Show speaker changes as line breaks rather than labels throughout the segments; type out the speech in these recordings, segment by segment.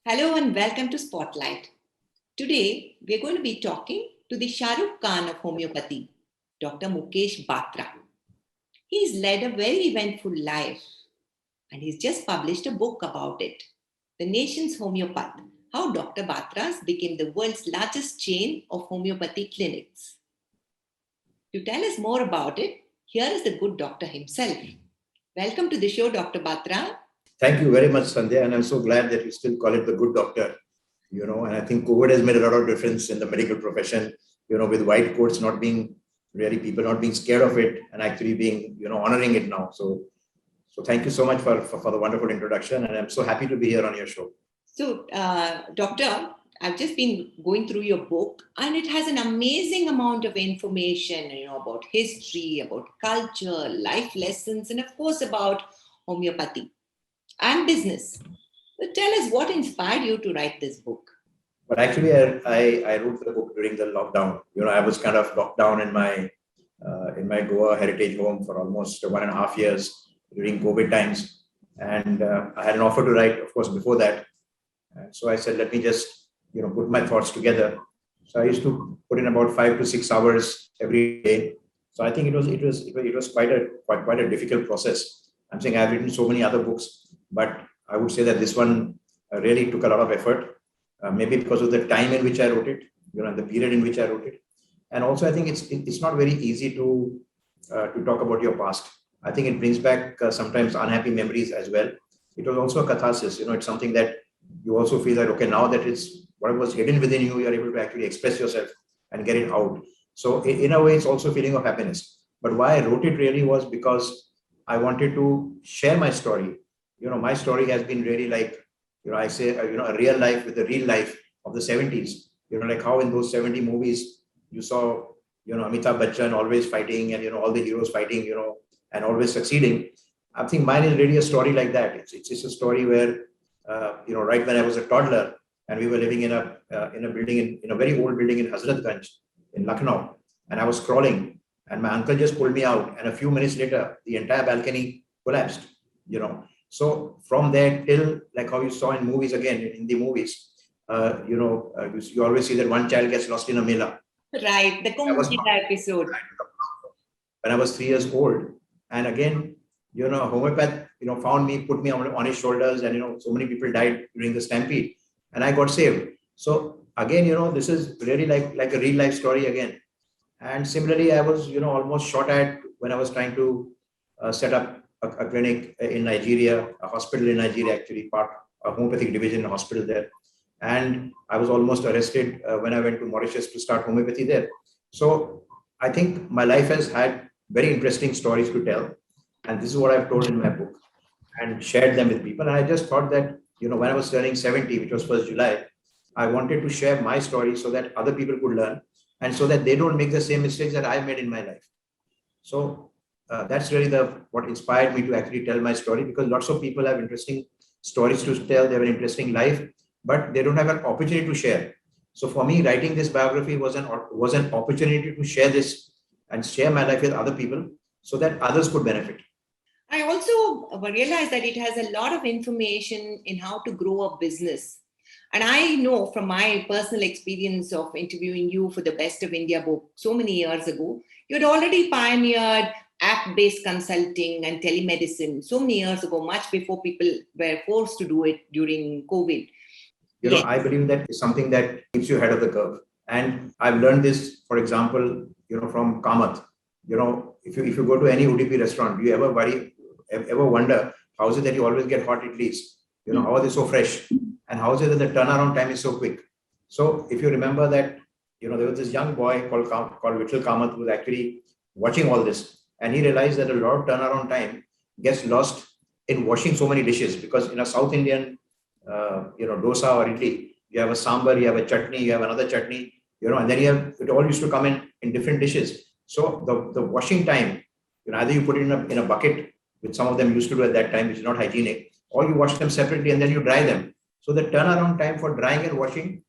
Hello and welcome to Spotlight. Today, we are going to be talking to the Shah Rukh Khan of homeopathy, Dr. Mukesh Batra. He's led a very eventful life and he's just published a book about it, The Nation's Homeopath, How Dr. Batra's became the world's largest chain of homeopathy clinics. To tell us more about it, here is the good doctor himself. Welcome to the show, Dr. Batra.
Thank you very much, Sandhya, and I'm so glad that you still call it the good doctor. And I think COVID has made a lot of difference in the medical profession, with white coats not being really, people not being scared of it and actually being, honoring it now. So thank you so much for the wonderful introduction, and I'm so happy to be here on your show.
So, Doctor, I've just been going through your book and it has an amazing amount of information, about history, about culture, life lessons, and of course about homeopathy and business. So tell us what inspired you to write this book.
But actually, I wrote the book during the lockdown. I was kind of locked down in my Goa heritage home for almost 1.5 years during COVID times. And I had an offer to write, of course, before that. And so I said, let me just, put my thoughts together. So I used to put in about 5 to 6 hours every day. So I think it was quite a difficult process. I'm saying I've written so many other books, but I would say that this one really took a lot of effort, maybe because of the time in which I wrote it, the period in which I wrote it. And also I think it's not very easy to talk about your past. I think it brings back sometimes unhappy memories as well. It was also a catharsis, it's something that you also feel that, okay, now that it's what was hidden within you, you're able to actually express yourself and get it out. So in a way, it's also a feeling of happiness. But why I wrote it really was because I wanted to share my story. My story has been really like, I say, a real life with the real life of the 70s. Like how in those 70 movies, you saw, Amitabh Bachchan always fighting and, all the heroes fighting, and always succeeding. I think mine is really a story like that. It's just a story where, right when I was a toddler and we were living in a building, in a very old building in Hazratganj in Lucknow, and I was crawling and my uncle just pulled me out. And a few minutes later, the entire balcony collapsed, So from there till like how you saw in movies again, in the movies, you always see that one child gets lost in a mela.
Right, the Kumbh Mela episode.
When I was 3 years old. And again, Homeopath, found me, put me on his shoulders, and, so many people died during the stampede and I got saved. So again, this is really like a real life story again. And similarly, I was, almost shot at when I was trying to set up a clinic in Nigeria, a hospital in Nigeria, actually, a homeopathic division, a hospital there. And I was almost arrested when I went to Mauritius to start homeopathy there. So I think my life has had very interesting stories to tell. And this is what I've told in my book and shared them with people. And I just thought that, when I was turning 70, which was 1st July, I wanted to share my story so that other people could learn and so that they don't make the same mistakes that I made in my life. So that's really what inspired me to actually tell my story, because lots of people have interesting stories to tell. They have an interesting life, but they don't have an opportunity to share. So for me, writing this biography was an opportunity to share this and share my life with other people so that others could benefit.
I also realized that it has a lot of information in how to grow a business. And I know from my personal experience of interviewing you for the Best of India book so many years ago, you had already pioneered app-based consulting and telemedicine so many years ago, much before people were forced to do it during COVID.
Yes. I believe that is something that keeps you ahead of the curve. And I've learned this, for example, from Kamath. If you go to any Udupi restaurant, do you ever wonder how is it that you always get hot idlis? How are they so fresh? And how is it that the turnaround time is so quick? So if you remember that, there was this young boy called Vittal Kamath who was actually watching all this. And he realized that a lot of turnaround time gets lost in washing so many dishes, because in a South Indian, dosa or idli, you have a sambar, you have a chutney, you have another chutney, and then it all used to come in different dishes. So the washing time, either you put it in a bucket, which some of them used to do at that time, which is not hygienic, or you wash them separately and then you dry them. So the turnaround time for drying and washing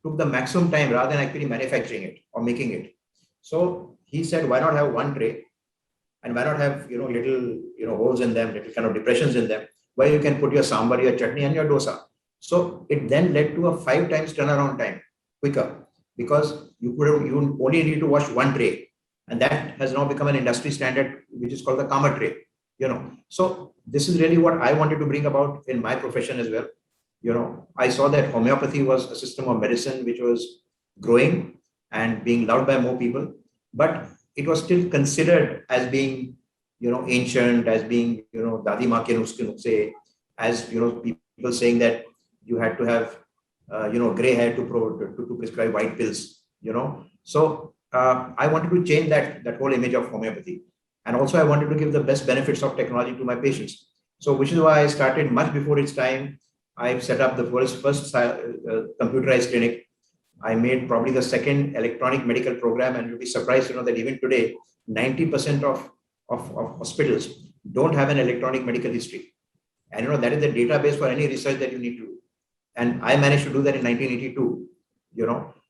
took the maximum time rather than actually manufacturing it or making it. So he said, why not have one tray, and why not have little holes in them, little kind of depressions in them, where you can put your sambar, your chutney, and your dosa. So it then led to a 5 times turnaround time quicker, because you only need to wash one tray, and that has now become an industry standard, which is called the Kama tray. So this is really what I wanted to bring about in my profession as well. I saw that homeopathy was a system of medicine which was growing and being loved by more people, but it was still considered as being, ancient, as being, dadi ma ke nuske nukse, as, people saying that you had to have, gray hair to prescribe white pills, So I wanted to change that whole image of homeopathy. And also I wanted to give the best benefits of technology to my patients. So which is why I started much before its time. I've set up the world's first computerized clinic. I made probably the second electronic medical program, and you'll be surprised to know that even today, 90% of hospitals don't have an electronic medical history. And that is the database for any research that you need to do. And I managed to do that in 1982.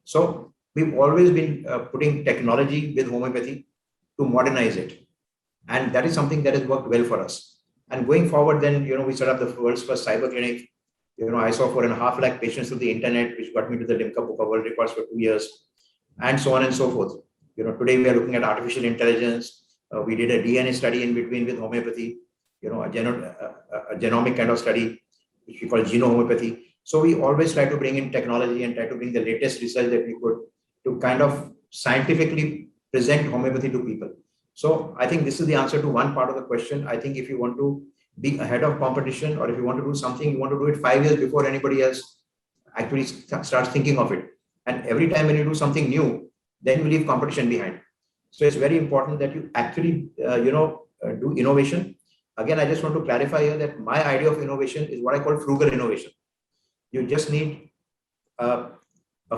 So we've always been putting technology with homeopathy to modernize it. And that is something that has worked well for us. And going forward, then, we set up the world's first cyber clinic. I saw 4.5 lakh patients through the internet, which got me to the Limca Book of World Records for 2 years, and so on and so forth. Today we are looking at artificial intelligence. We did a DNA study in between with homeopathy, a genomic kind of study, which we call genohomeopathy. So we always try to bring in technology and try to bring the latest research that we could to kind of scientifically present homeopathy to people. So I think this is the answer to one part of the question. I think if you want to be ahead of competition, or if you want to do something, you want to do it 5 years before anybody else actually starts thinking of it. And every time when you do something new, then you leave competition behind. So it's very important that you actually, do innovation. Again, I just want to clarify here that my idea of innovation is what I call frugal innovation. You just need a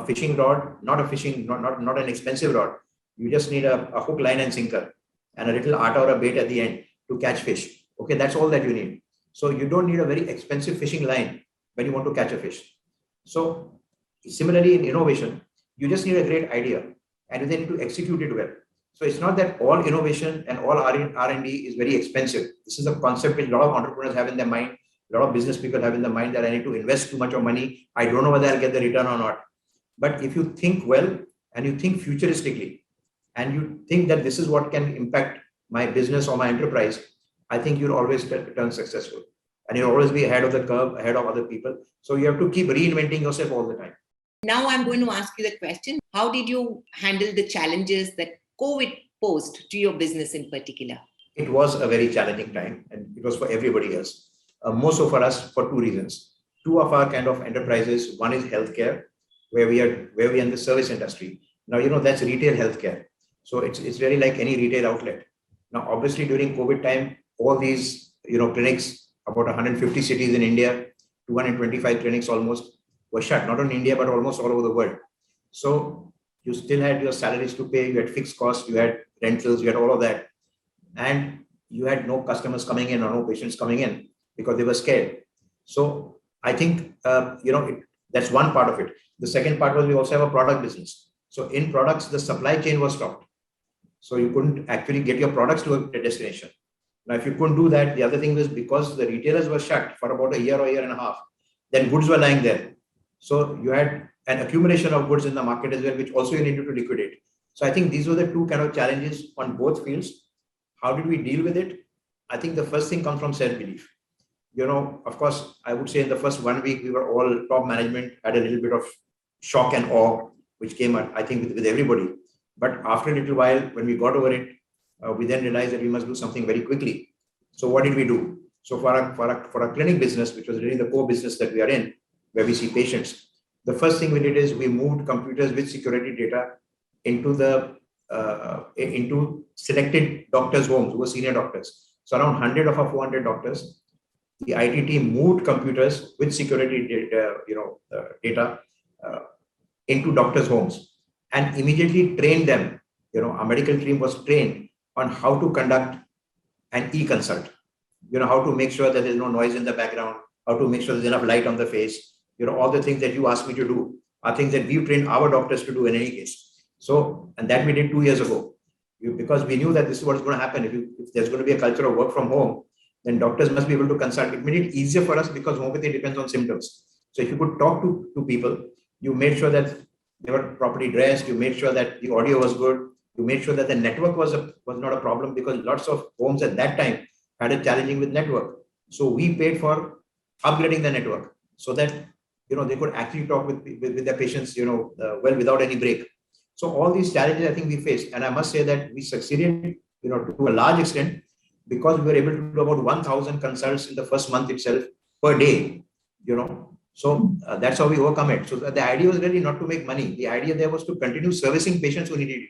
fishing rod, not an expensive rod. You just need a hook, line, and sinker, and a little atta or a bait at the end to catch fish. Okay, that's all that you need. So you don't need a very expensive fishing line when you want to catch a fish. So similarly in innovation, you just need a great idea, and you then need to execute it well. So it's not that all innovation and all R&D is very expensive. This is a concept which a lot of entrepreneurs have in their mind. A lot of business people have in their mind that I need to invest too much of money. I don't know whether I'll get the return or not. But if you think well and you think futuristically, and you think that this is what can impact my business or my enterprise, I think you'll always turn successful. And you'll always be ahead of the curve, ahead of other people. So you have to keep reinventing yourself all the time.
Now I'm going to ask you the question, how did you handle the challenges that COVID posed to your business in particular?
It was a very challenging time, and it was for everybody else. More so for us for two reasons. Two of our kind of enterprises, one is healthcare, where we are in the service industry. Now, that's retail healthcare. So it's really like any retail outlet. Now, obviously during COVID time, all these, clinics, about 150 cities in India, 225 clinics almost were shut, not only in India, but almost all over the world. So you still had your salaries to pay, you had fixed costs, you had rentals, you had all of that. And you had no customers coming in or no patients coming in because they were scared. So I think, that's one part of it. The second part was we also have a product business. So in products, the supply chain was stopped. So you couldn't actually get your products to a destination. Now, if you couldn't do that, the other thing was because the retailers were shut for about a year or year and a half, then goods were lying there. So you had an accumulation of goods in the market as well, which also you needed to liquidate. So I think these were the two kind of challenges on both fields. How did we deal with it? I think the first thing comes from self-belief. Of course, I would say in the first 1 week, we were all top management, had a little bit of shock and awe, which came, I think, with everybody. But after a little while, when we got over it, we then realized that we must do something very quickly. So what did we do? So for our clinic business, which was really the core business that we are in, where we see patients, the first thing we did is we moved computers with security data into selected doctors' homes who were senior doctors. So around 100 of our 400 doctors, the IT team moved computers with security data into doctors' homes and immediately trained them. Our medical team was trained on how to conduct an e-consult. How to make sure that there's no noise in the background, how to make sure there's enough light on the face. All the things that you asked me to do are things that we've trained our doctors to do in any case. So, and that we did 2 years ago, because we knew that this is what's going to happen. If there's going to be a culture of work from home, then doctors must be able to consult. It made it easier for us because homeopathy depends on symptoms. So if you could talk to people, you made sure that they were properly dressed, you made sure that the audio was good, you made sure that the network was not a problem, because lots of homes at that time had a challenging with network. So we paid for upgrading the network so that they could actually talk with their patients well, without any break. So all these challenges I think we faced, and I must say that we succeeded to a large extent, because we were able to do about 1,000 consults in the first month itself per day. So that's how we overcome it. So the idea was really not to make money. The idea there was to continue servicing patients who needed it.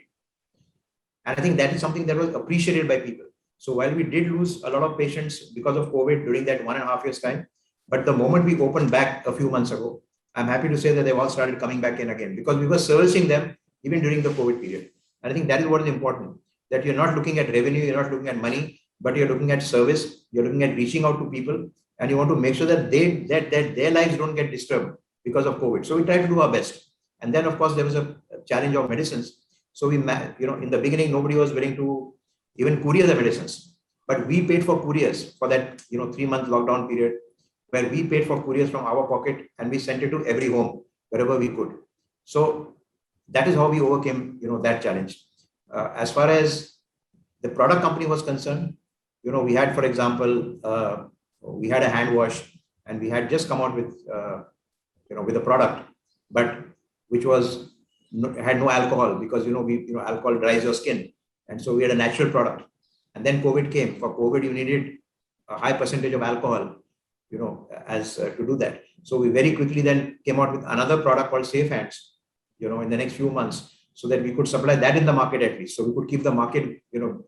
And I think that is something that was appreciated by people. So while we did lose a lot of patients because of COVID during that 1.5 years time, but the moment we opened back a few months ago, I'm happy to say that they've all started coming back in again, because we were servicing them even during the COVID period. And I think that is what is important, that you're not looking at revenue, you're not looking at money, but you're looking at service, you're looking at reaching out to people, and you want to make sure that their lives don't get disturbed because of COVID. So we try to do our best. And then, of course, there was a challenge of medicines. So in the beginning, nobody was willing to even courier the medicines, but we paid for couriers for that 3-month lockdown period, where we paid for couriers from our pocket, and we sent it to every home wherever we could. So that is how we overcame that challenge. As far as the product company was concerned, we had, for example, we had a hand wash, and we had just come out with a product, but which had no alcohol, because alcohol dries your skin, and so we had a natural product. And then COVID came. For COVID, you needed a high percentage of alcohol, as to do that. So we very quickly then came out with another product called Safe Hands, in the next few months, so that we could supply that in the market at least. So we could keep the market,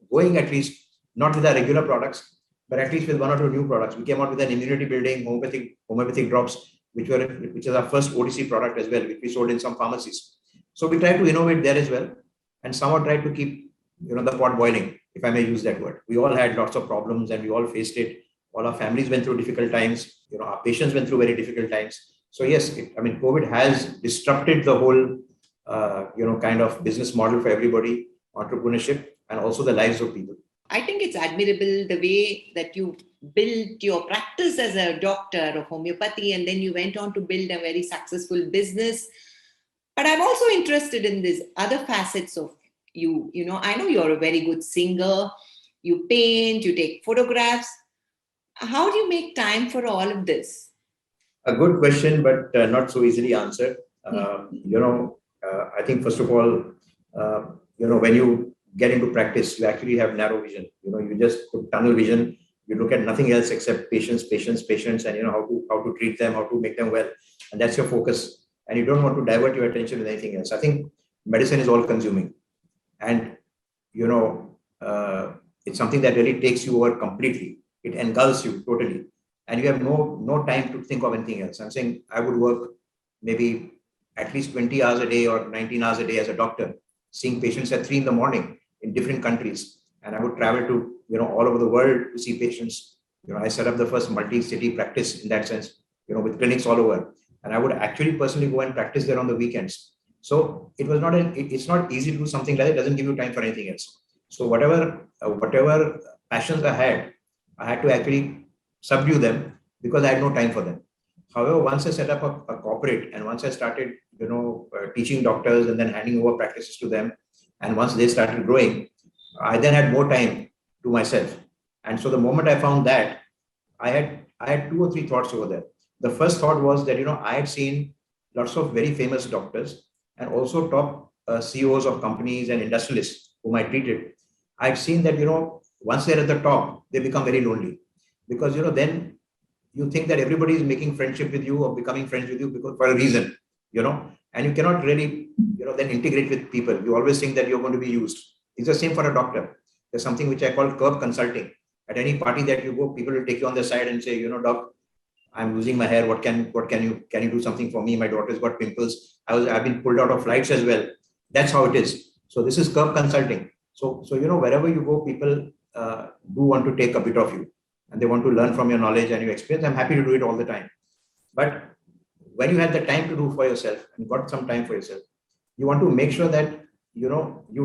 going, at least not with our regular products, but at least with 1 or 2 new products. We came out with an immunity building homeopathic drops, which is our first OTC product as well, which we sold in some pharmacies. So we tried to innovate there as well, and somehow tried to keep the pot boiling, if I may use that word. We all had lots of problems, and we all faced it. All our families went through difficult times. Our patients went through very difficult times. So yes, COVID has disrupted the whole kind of business model for everybody, entrepreneurship, and also the lives of people.
I think it's admirable the way that you built your practice as a doctor of homeopathy, and then you went on to build a very successful business. But I'm also interested in these other facets of you. I know you're a very good singer. You paint, you take photographs. How do you make time for all of this?
A good question, but not so easily answered. I think, first of all, when you get into practice, you actually have narrow vision. You just put tunnel vision. You look at nothing else except patients, and how to treat them, how to make them well, and that's your focus. And you don't want to divert your attention with anything else. I think medicine is all consuming, and it's something that really takes you over completely. It engulfs you totally, and you have no time to think of anything else. I'm saying I would work maybe at least 20 hours a day or 19 hours a day as a doctor, seeing patients at 3 a.m. in different countries, and I would travel to all over the world to see patients. I set up the first multi-city practice in that sense, with clinics all over, and I would actually personally go and practice there on the weekends. So it's not easy to do something like that. It doesn't give you time for anything else. So whatever passions I had to actually subdue them, because I had no time for them. However, once I set up a corporate, and once I started, teaching doctors and then handing over practices to them, and once they started growing, I then had more time to myself. And so the moment I found that, I had 2 or 3 thoughts over there. The first thought was that, I had seen lots of very famous doctors, and also top CEOs of companies and industrialists whom I treated. I've seen that, once they're at the top, they become very lonely, because, then you think that everybody is making friendship with you or becoming friends with you because for a reason, and you cannot really, then integrate with people. You always think that you're going to be used. It's the same for a doctor. There's something which I call curb consulting. At any party that you go, people will take you on the side and say, doc, I'm losing my hair. Can you do something for me? My daughter's got pimples. I've been pulled out of flights as well. That's how it is. So this is curb consulting. So wherever you go, people do want to take a bit of you, and they want to learn from your knowledge and your experience. I'm happy to do it all the time. But when you have the time to do for yourself and got some time for yourself, you want to make sure that you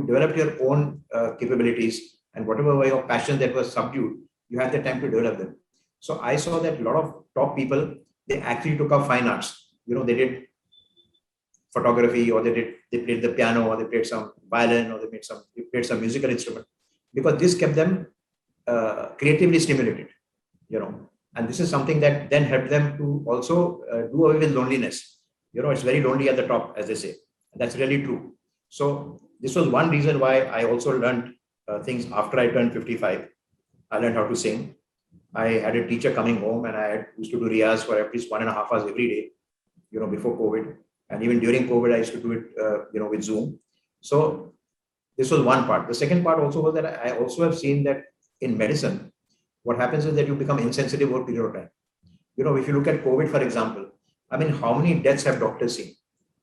develop your own capabilities, and whatever were your passions that were subdued, you have the time to develop them. So I saw that a lot of top people, they actually took up fine arts. They did photography, or they played the piano, or they played some violin, or they played some musical instrument, because this kept them creatively stimulated. And this is something that then helped them to also do away with loneliness. It's very lonely at the top, as they say. And that's really true. So this was one reason why I also learned things after I turned 55. I learned how to sing. I had a teacher coming home, and I used to do riyaz for at least 1.5 hours every day, before COVID. And even during COVID, I used to do it, with Zoom. So this was one part. The second part also was that I also have seen that in medicine, what happens is that you become insensitive over a period of time. If you look at COVID, for example, I mean, how many deaths have doctors seen?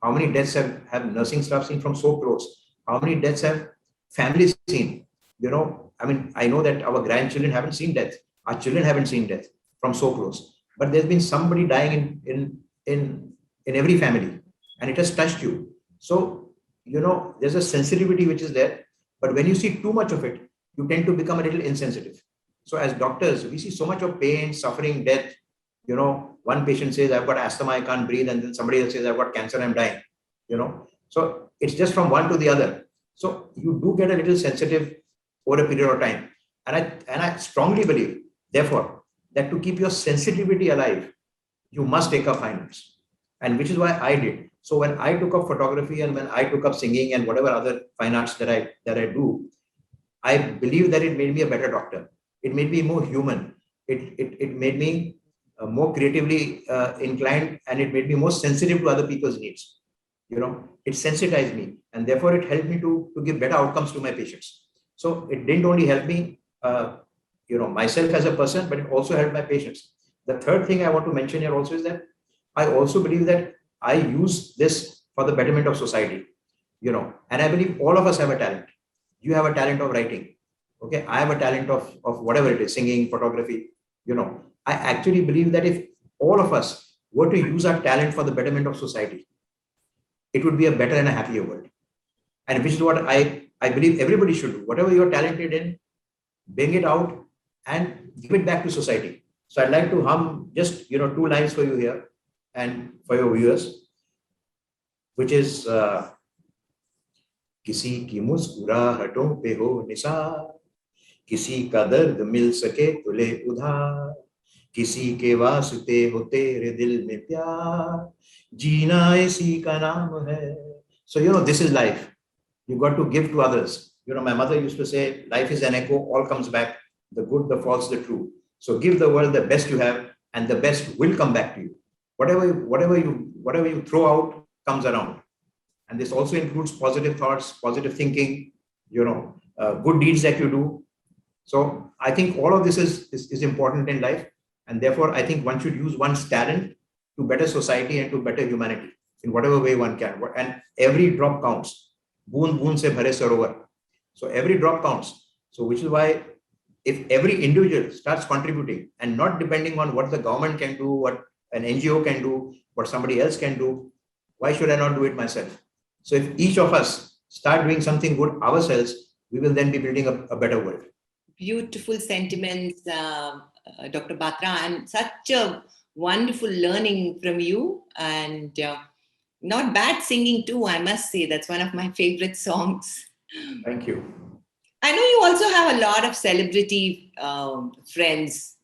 How many deaths have nursing staff seen from so close? How many deaths have families seen? I mean, I know that our grandchildren haven't seen death. Our children haven't seen death from so close. But there's been somebody dying in every family, and it has touched you. So, there's a sensitivity which is there. But when you see too much of it, you tend to become a little insensitive. So as doctors, we see so much of pain, suffering, death. One patient says, I've got asthma, I can't breathe. And then somebody else says, I've got cancer, I'm dying. So it's just from one to the other. So you do get a little sensitive over a period of time. And I strongly believe, therefore, that to keep your sensitivity alive, you must take up fine arts. And which is why I did. So when I took up photography, and when I took up singing and whatever other fine arts that I do, I believe that it made me a better doctor. It made me more human. It made me more creatively inclined, and it made me more sensitive to other people's needs. It sensitized me, and therefore it helped me to give better outcomes to my patients. So it didn't only help me, myself as a person, but it also helped my patients. The third thing I want to mention here also is that I also believe that I use this for the betterment of society. And I believe all of us have a talent. You have a talent of writing. Okay, I have a talent of whatever it is, singing, photography. I actually believe that if all of us were to use our talent for the betterment of society, it would be a better and a happier world. And which is what I believe everybody should do. Whatever you're talented in, bring it out and give it back to society. So I'd like to hum just 2 lines for you here and for your viewers, which is किसी की मुस्कुराहटों पे हो निसार, किसी का दर्द मिल सके तो ले उधार, किसी के वास्ते हो तेरे दिल में प्यार, जीना इसी का नाम है. So this is life. You got to give to others. My mother used to say, life is an echo, all comes back, the good, the false, the true. So give the world the best you have, and the best will come back to you. Whatever you throw out comes around. And this also includes positive thoughts, positive thinking, good deeds that you do. So I think all of this is important in life. And therefore, I think one should use one's talent to better society and to better humanity in whatever way one can. And every drop counts. Boon boon se bhare sarovar. So every drop counts. So which is why if every individual starts contributing and not depending on what the government can do, what an NGO can do, what somebody else can do, why should I not do it myself? So if each of us start doing something good ourselves, we will then be building a better world.
Beautiful sentiments, Dr. Batra, and such a wonderful learning from you, and not bad singing too, I must say. That's one of my favorite songs.
Thank you.
I know you also have a lot of celebrity friends,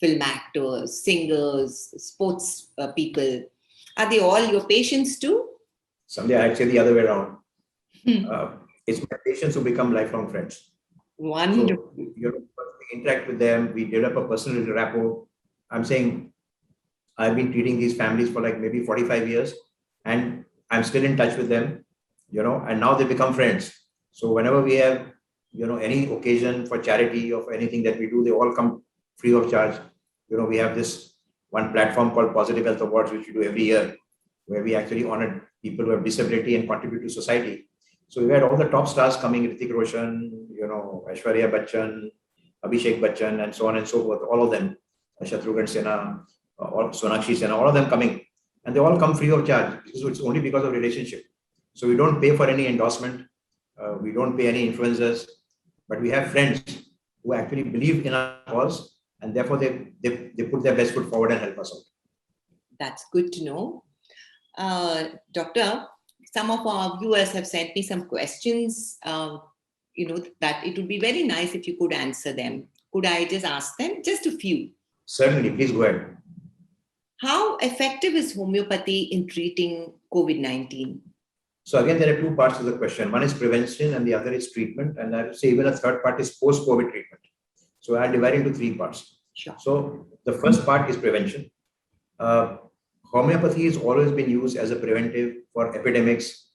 film actors, singers, sports people. Are they all your patients too?
Sandhya, I'd say the other way around. It's my patients who become lifelong friends.
Wonderful.
So, we interact with them, we develop a personal rapport. I'm saying I've been treating these families for like maybe 45 years, and I'm still in touch with them, and now they become friends. So whenever we have, any occasion for charity or for anything that we do, they all come free of charge. We have this one platform called Positive Health Awards, which we do every year, where we actually honor people who have disability and contribute to society. So we had all the top stars coming: Hrithik Roshan, Aishwarya Bachchan, Abhishek Bachchan, and so on and so forth. All of them, Shatrughan Sinha, Sonakshi Sinha, all of them coming, and they all come free of charge. So it's only because of relationship. So we don't pay for any endorsement, we don't pay any influencers, but we have friends who actually believe in our cause, and therefore they put their best foot forward and help us out.
That's good to know. Doctor, some of our viewers have sent me some questions, that it would be very nice if you could answer them. Could I just ask them? Just a few.
Certainly, please go ahead.
How effective is homeopathy in treating COVID-19?
So again, there are two parts to the question. One is prevention and the other is treatment. And I would say even a third part is post-COVID treatment. So I'll divide into three parts.
Sure.
So the first part is prevention. Homeopathy has always been used as a preventive for epidemics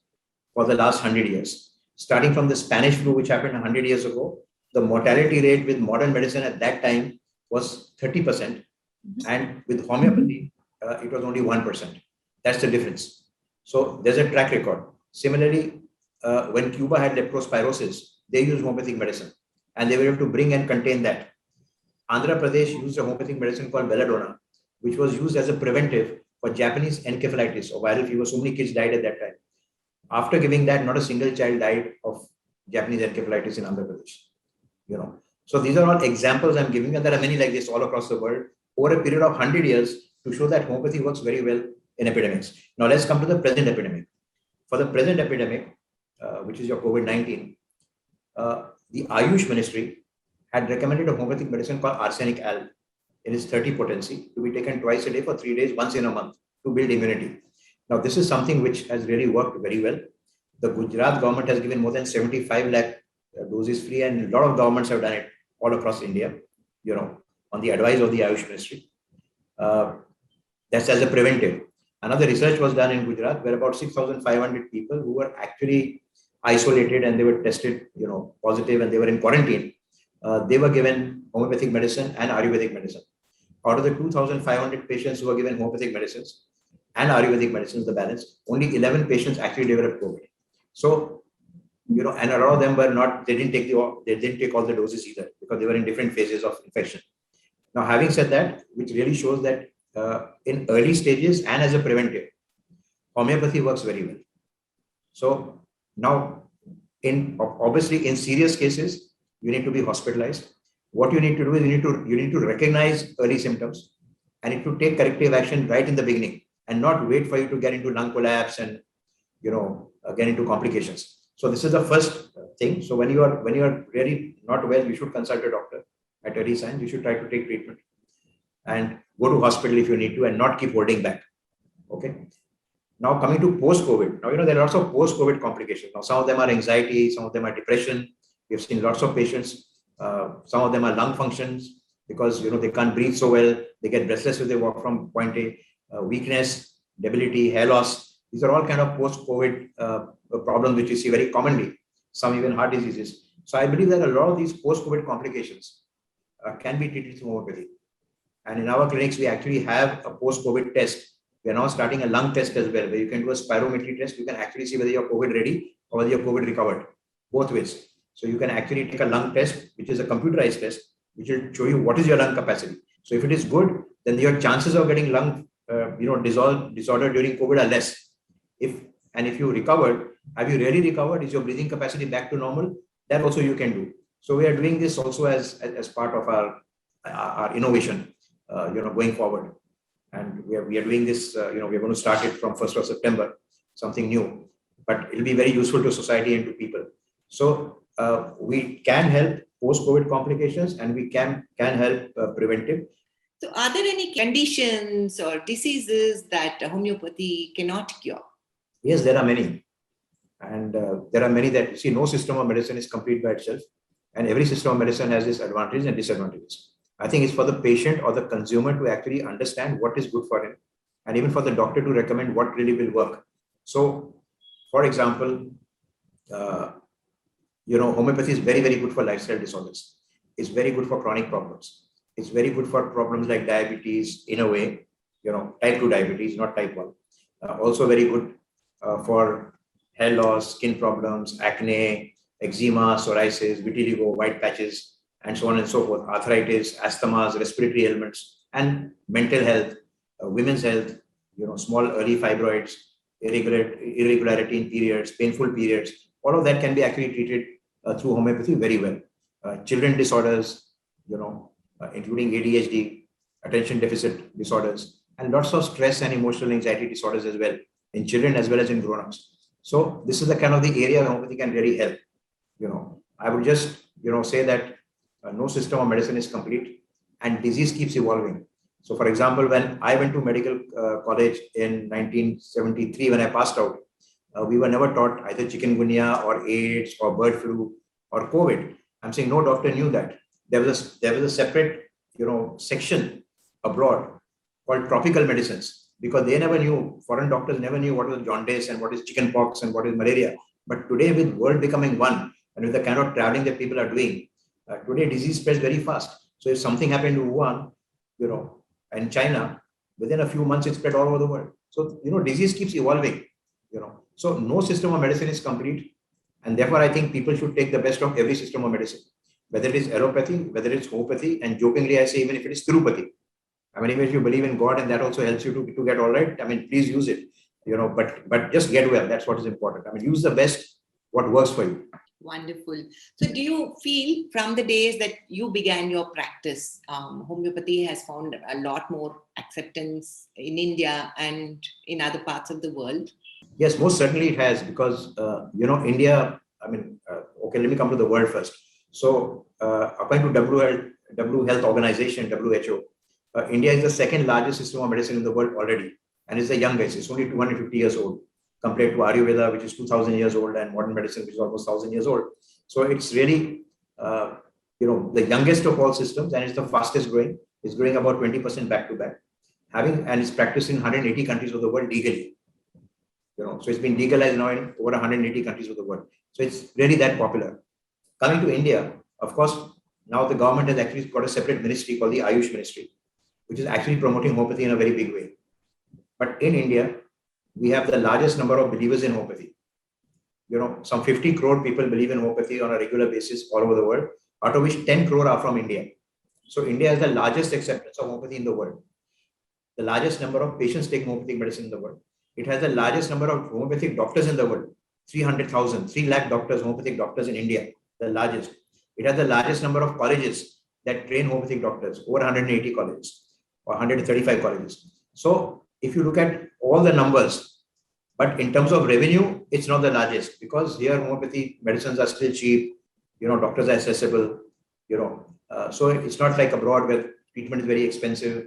for the last 100 years. Starting from the Spanish flu, which happened 100 years ago, the mortality rate with modern medicine at that time was 30%. And with homeopathy, it was only 1%. That's the difference. So there's a track record. Similarly, when Cuba had leptospirosis, they used homeopathic medicine and they were able to bring and contain that. Andhra Pradesh used a homeopathic medicine called belladonna, which was used as a preventive for Japanese encephalitis or viral fever. So many kids died at that time. After giving that, not a single child died of Japanese encephalitis in Andhra Pradesh. So these are all examples I'm giving, and there are many like this all across the world over a period of 100 years to show that homeopathy works very well in epidemics. Now let's come to the present epidemic. For the present epidemic, which is your COVID-19, the Ayush Ministry had recommended a homeopathic medicine called arsenic al in its 30 potency to be taken twice a day for 3 days, once in a month to build immunity. Now, this is something which has really worked very well. The Gujarat government has given more than 75 lakh doses free, and a lot of governments have done it all across India, on the advice of the Ayush Ministry. That's as a preventive. Another research was done in Gujarat where about 6,500 people who were actually isolated and they were tested, positive, and they were in quarantine. They were given homeopathic medicine and Ayurvedic medicine. Out of the 2,500 patients who were given homeopathic medicines and Ayurvedic medicines, the balance, only 11 patients actually developed COVID. So, and a lot of them were not, they didn't take all the doses either because they were in different phases of infection. Now, having said that, which really shows that in early stages and as a preventive, homeopathy works very well. So now, obviously in serious cases, you need to be hospitalized. What you need to do is you need to recognize early symptoms and you need to take corrective action right in the beginning and not wait for you to get into lung collapse and get into complications. So this is the first thing. So when you are really not well, you should consult a doctor at early signs. You should try to take treatment and go to hospital if you need to and not keep holding back. Okay. Now coming to post-COVID. Now, there are lots of post-COVID complications. Now, some of them are anxiety, some of them are depression. We've seen lots of patients. Some of them are lung functions because, they can't breathe so well. They get breathless when they walk from point A. Weakness, debility, hair loss. These are all kind of post-COVID problems which you see very commonly. Some even heart diseases. So I believe that a lot of these post-COVID complications can be treated through homeopathy. And in our clinics, we actually have a post-COVID test. We are now starting a lung test as well, where you can do a spirometry test. You can actually see whether you're COVID ready or whether you're COVID recovered, both ways. So you can actually take a lung test, which is a computerized test, which will show you what is your lung capacity. So if it is good, then your chances of getting lung, disorder during COVID are less. If you recovered, have you really recovered? Is your breathing capacity back to normal? That also you can do. So we are doing this also as part of our innovation, going forward. And we are doing this, we are going to start it from 1st of September, something new, but it'll be very useful to society and to people. So we can help post-COVID complications and we can help preventive.
So are there any conditions or diseases that homeopathy cannot cure?
Yes, there are many. And there are many that, no system of medicine is complete by itself. And every system of medicine has its advantages and disadvantages. I think it's for the patient or the consumer to actually understand what is good for him and even for the doctor to recommend what really will work. So, for example, homeopathy is very, very good for lifestyle disorders. It's very good for chronic problems. It's very good for problems like diabetes in a way, type 2 diabetes, not type 1. Also very good for hair loss, skin problems, acne, eczema, psoriasis, vitiligo, white patches, and so on and so forth, arthritis, asthmas, respiratory ailments, and mental health, women's health, small early fibroids, irregularity in periods, painful periods, all of that can be actually treated through homeopathy very well. Children disorders, including ADHD, attention deficit disorders, and lots of stress and emotional anxiety disorders as well, in children as well as in grown-ups. So this is the kind of the area homeopathy can really help. I would just, say that no system of medicine is complete and disease keeps evolving. So for example, when I went to medical college in 1973, when I passed out, we were never taught either chikungunya or AIDS or bird flu or COVID. I'm saying no doctor knew that. There was a separate, section abroad called tropical medicines, because they never knew, foreign doctors never knew what was jaundice and what is chickenpox and what is malaria. But today, with world becoming one, and with the kind of traveling that people are doing, today disease spreads very fast. So if something happened to Wuhan, and China, within a few months it spread all over the world. So disease keeps evolving. So no system of medicine is complete, and therefore I think people should take the best of every system of medicine, whether it is allopathy, whether it's homeopathy, and jokingly I say even if it is Tirupati. I mean, even if you believe in God and that also helps you to get all right, I mean, please use it. But just get well. That's what is important. I mean, use the best what works for you.
Wonderful. So do you feel from the days that you began your practice, homeopathy has found a lot more acceptance in India and in other parts of the world?
Yes, most certainly it has, because, India, okay, let me come to the world first. So according to WHO Health Organization, WHO, India is the second largest system of medicine in the world already, and it's the youngest. It's only 250 years old compared to Ayurveda, which is 2000 years old, and modern medicine, which is almost 1000 years old. So it's really, the youngest of all systems, and it's the fastest growing. It's growing about 20% back to back, and it's practiced in 180 countries of the world legally. So it's been legalized now in over 180 countries of the world. So it's really that popular. Coming to India, of course, now the government has actually got a separate ministry called the Ayush Ministry, which is actually promoting homeopathy in a very big way. But in India, we have the largest number of believers in homeopathy. Some 50 crore people believe in homeopathy on a regular basis all over the world, out of which 10 crore are from India. So India has the largest acceptance of homeopathy in the world. The largest number of patients take homeopathic medicine in the world. It has the largest number of homeopathic doctors in the world, 300,000, 3 lakh doctors, homeopathic doctors in India, the largest. It has the largest number of colleges that train homeopathic doctors, over 180 colleges or 135 colleges. So if you look at all the numbers, but in terms of revenue, it's not the largest, because here homeopathy medicines are still cheap, doctors are accessible, so it's not like abroad where treatment is very expensive.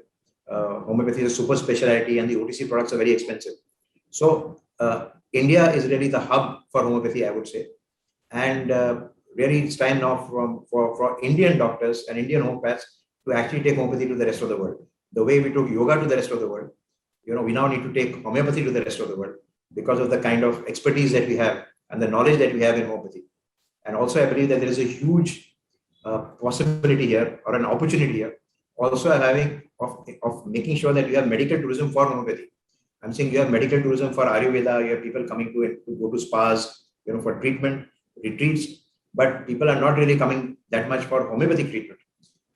Homeopathy is a super specialty and the OTC products are very expensive. So India is really the hub for homeopathy, I would say. And really it's time now for Indian doctors and Indian homeopaths to actually take homeopathy to the rest of the world. The way we took yoga to the rest of the world, we now need to take homeopathy to the rest of the world, because of the kind of expertise that we have and the knowledge that we have in homeopathy. And also I believe that there is a huge possibility here, or an opportunity here, also having of making sure that you have medical tourism for homeopathy. I'm saying you have medical tourism for Ayurveda, you have people coming to go to spas, for treatment, retreats, but people are not really coming that much for homeopathic treatment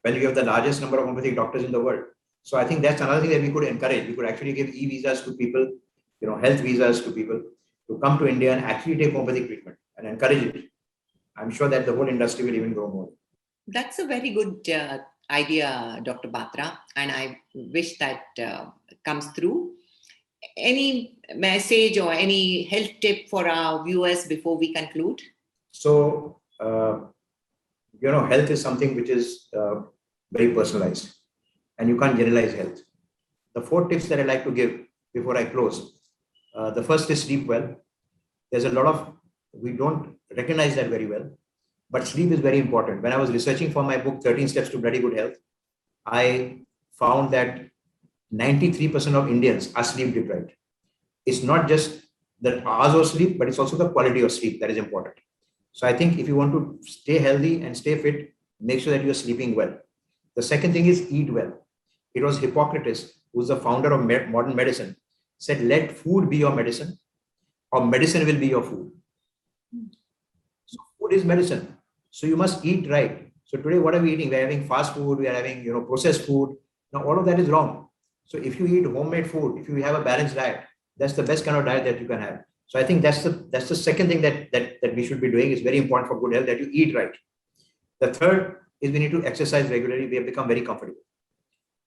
when you have the largest number of homeopathic doctors in the world. So I think that's another thing that we could encourage. We could actually give e-visas to people, health visas to people to come to India and actually take homeopathic treatment and encourage it. I'm sure that the whole industry will even grow more.
That's a very good idea, Dr. Batra, and I wish that comes through. Any message or any health tip for our viewers before we conclude?
So, health is something which is very personalized, and you can't generalize health. The 4 tips that I like to give before I close. The first is sleep well. There's a lot of, we don't recognize that very well, but sleep is very important. When I was researching for my book, 13 Steps to Bloody Good Health, I found that 93% of Indians are sleep deprived. It's not just the hours of sleep, but it's also the quality of sleep that is important. So I think if you want to stay healthy and stay fit, make sure that you're sleeping well. The second thing is eat well. It was Hippocrates, who's the founder of modern medicine, said, let food be your medicine, or medicine will be your food. So food is medicine. So you must eat right. So today, what are we eating? We're having fast food, we are having, processed food. Now, all of that is wrong. So if you eat homemade food, if you have a balanced diet, that's the best kind of diet that you can have. So I think that's the second thing that we should be doing. Is very important for good health, that you eat right. The third is we need to exercise regularly. We have become very comfortable.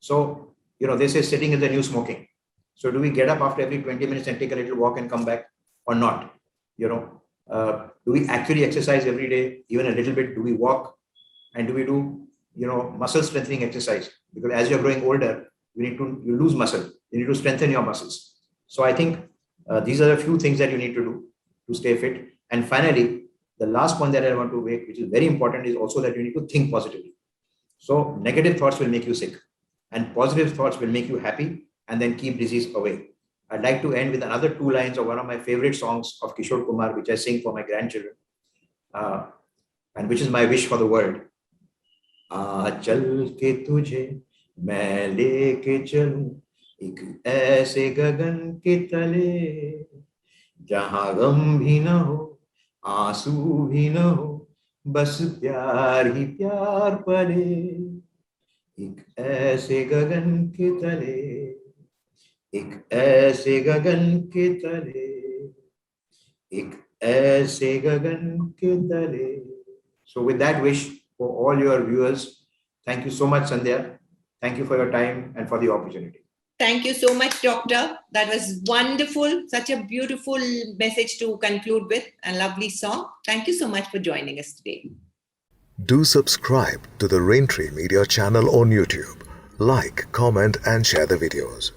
So, they say sitting is the new smoking. So do we get up after every 20 minutes and take a little walk and come back or not? Do we actually exercise every day, even a little bit? Do we walk? And do we do, muscle strengthening exercise? Because as you're growing older, you lose muscle. You need to strengthen your muscles. So I think these are a few things that you need to do to stay fit. And finally, the last point that I want to make, which is very important, is also that you need to think positively. So negative thoughts will make you sick, and positive thoughts will make you happy and then keep disease away. I'd like to end with another two lines of one of my favorite songs of Kishore Kumar, which I sing for my grandchildren, and which is my wish for the world. चल के तुझे मैं लेके चलूं एक ऐसे गगन के तले जहां गम भी न हो आंसू भी न हो बस प्यार ही प्यार पले एक ऐसे गगन के तले एक ऐसे गगन के तले एक ऐसे गगन के तले. So with that wish for all your viewers, thank you so much, Sandhya. Thank you for your time and for the opportunity.
Thank you so much, Doctor. That was wonderful. Such a beautiful message to conclude with, and lovely song. Thank you so much for joining us today.
Do subscribe to the Raintree Media channel on YouTube. Like, comment and share the videos.